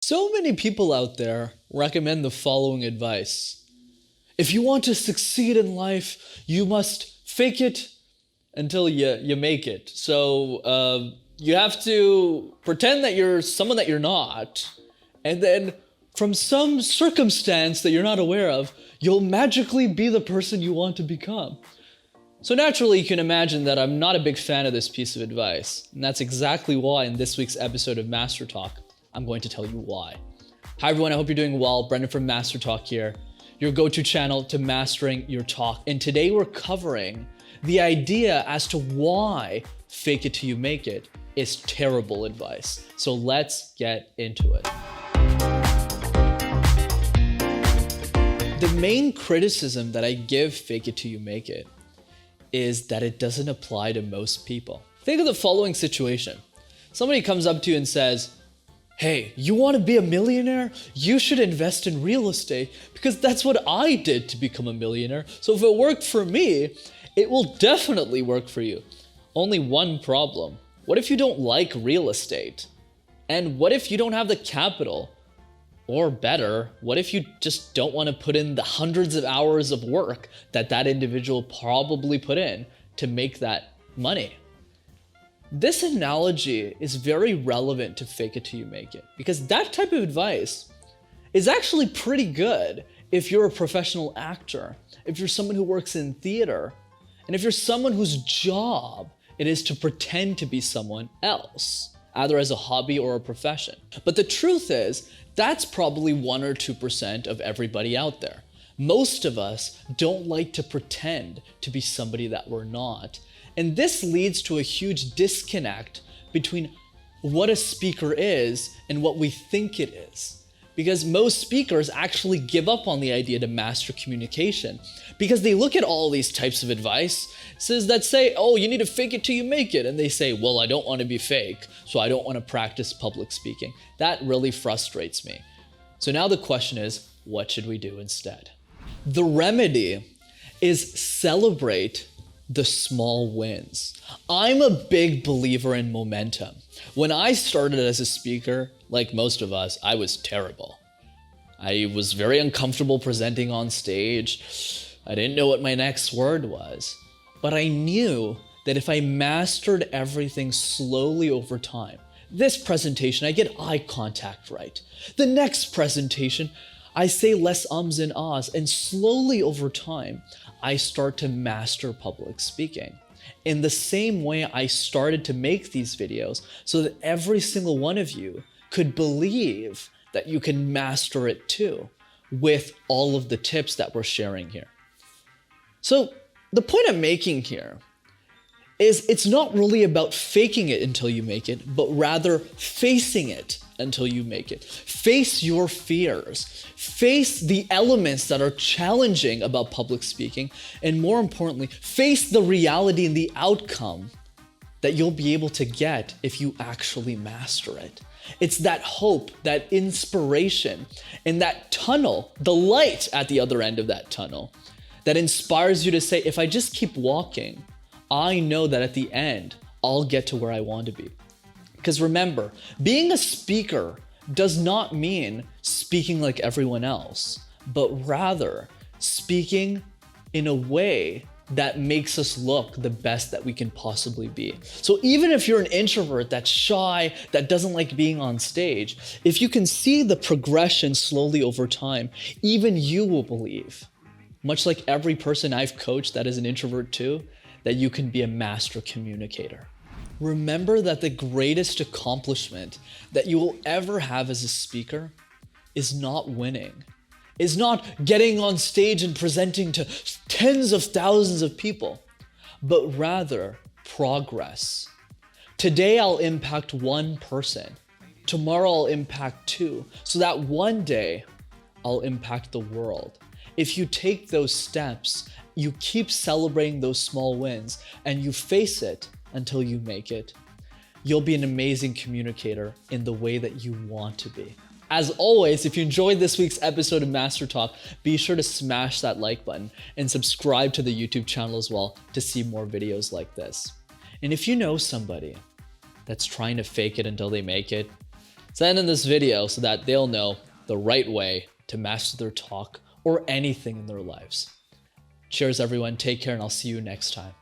So many people out there recommend the following advice. If you want to succeed in life, you must fake it until you make it. So you have to pretend that you're someone that you're not, and then from some circumstance that you're not aware of, you'll magically be the person you want to become. So naturally, you can imagine that I'm not a big fan of this piece of advice. And that's exactly why in this week's episode of Master Talk, I'm going to tell you why. Hi everyone, I hope you're doing well. Brendan from Master Talk here, your go-to channel to mastering your talk. And today we're covering the idea as to why fake it till you make it is terrible advice. So let's get into it. The main criticism that I give fake it till you make it is that it doesn't apply to most people. Think of the following situation. Somebody comes up to you and says, hey, you want to be a millionaire? You should invest in real estate because that's what I did to become a millionaire. So if it worked for me, it will definitely work for you. Only one problem. What if you don't like real estate? And what if you don't have the capital? Or better, what if you just don't want to put in the hundreds of hours of work that individual probably put in to make that money? This analogy is very relevant to fake it till you make it, because that type of advice is actually pretty good if you're a professional actor, if you're someone who works in theater, and if you're someone whose job it is to pretend to be someone else, either as a hobby or a profession. But the truth is, that's probably 1 or 2% of everybody out there. Most of us don't like to pretend to be somebody that we're not. And this leads to a huge disconnect between what a speaker is and what we think it is. Because most speakers actually give up on the idea to master communication because they look at all these types of advice that say, oh, you need to fake it till you make it. And they say, well, I don't want to be fake, so I don't want to practice public speaking. That really frustrates me. So now the question is, what should we do instead? The remedy is celebrate the small wins. I'm a big believer in momentum. When I started as a speaker, like most of us, I was terrible. I was very uncomfortable presenting on stage. I didn't know what my next word was. But I knew that if I mastered everything slowly over time, this presentation, I get eye contact right. The next presentation, I say less ums and ahs, and slowly over time, I start to master public speaking. In the same way, I started to make these videos so that every single one of you could believe that you can master it too, with all of the tips that we're sharing here. So the point I'm making here is it's not really about faking it until you make it, but rather facing it until you make it. Face your fears. Face the elements that are challenging about public speaking, and more importantly, face the reality and the outcome that you'll be able to get if you actually master it. It's that hope, that inspiration, and that tunnel, the light at the other end of that tunnel, that inspires you to say, if I just keep walking, I know that at the end, I'll get to where I want to be. Because remember, being a speaker does not mean speaking like everyone else, but rather speaking in a way that makes us look the best that we can possibly be. So even if you're an introvert that's shy, that doesn't like being on stage, if you can see the progression slowly over time, even you will believe, much like every person I've coached that is an introvert too, that you can be a master communicator. Remember that the greatest accomplishment that you will ever have as a speaker is not winning, is not getting on stage and presenting to tens of thousands of people, but rather progress. Today I'll impact one person. Tomorrow I'll impact two, so that one day I'll impact the world. If you take those steps, you keep celebrating those small wins, and you face it until you make it, you'll be an amazing communicator in the way that you want to be. As always, if you enjoyed this week's episode of Master Talk, be sure to smash that like button and subscribe to the YouTube channel as well to see more videos like this. And if you know somebody that's trying to fake it until they make it, Send in this video so that they'll know the right way to master their talk or anything in their lives. Cheers everyone, take care, and I'll see you next time.